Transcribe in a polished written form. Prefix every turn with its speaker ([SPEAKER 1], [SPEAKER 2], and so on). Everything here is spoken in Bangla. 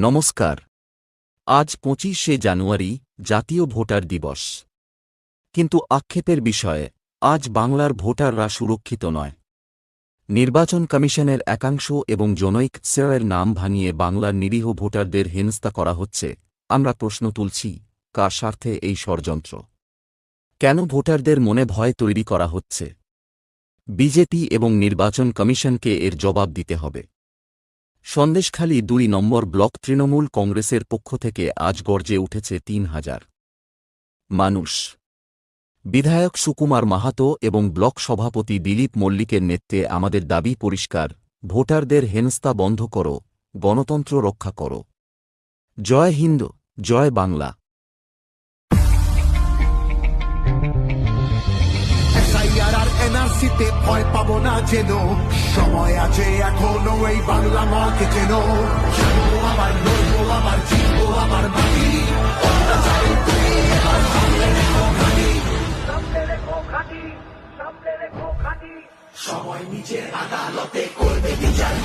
[SPEAKER 1] নমস্কার। আজ ২৫শে জানুয়ারি, জাতীয় ভোটার দিবস। কিন্তু আক্ষেপের বিষয়ে আজ বাংলার ভোটাররা সুরক্ষিত নয়। নির্বাচন কমিশনের একাংশ এবং জনৈক স্যারের নাম ভাঙিয়ে বাংলার নিরীহ ভোটারদের হেনস্থা করা হচ্ছে। আমরা প্রশ্ন তুলছি, কার স্বার্থে এই ষড়যন্ত্র? কেন ভোটারদের মনে ভয় তৈরি করা হচ্ছে? বিজেপি এবং নির্বাচন কমিশনকে এর জবাব দিতে হবে। সন্দেশখালী ২ নম্বর ব্লক তৃণমূল কংগ্রেসের পক্ষ থেকে আজ গর্জে উঠেছে ৩,০০০ মানুষ। বিধায়ক সুকুমার মাহাতো এবং ব্লক সভাপতি দিলীপ মল্লিকের নেতৃত্বে আমাদের দাবি পরিষ্কার: ভোটারদের হেনস্থা বন্ধ করো, গণতন্ত্র রক্ষা করো। জয় হিন্দ, জয় বাংলা।
[SPEAKER 2] এনআরসিতে ভয় পাবো না যেন, সময় আছে এখনো এই বাংলা মাকে যেন। জানবো আবার, লড়বো আবার, জিতবো আবার মাটি। অত্যাচারে তুমি এবার সামনে রেখো ঘাঁটি, সামনে রেখো ঘাঁটি, সামনে রেখো ঘাঁটি। সময় নিজের আদালতে করবে বিচার।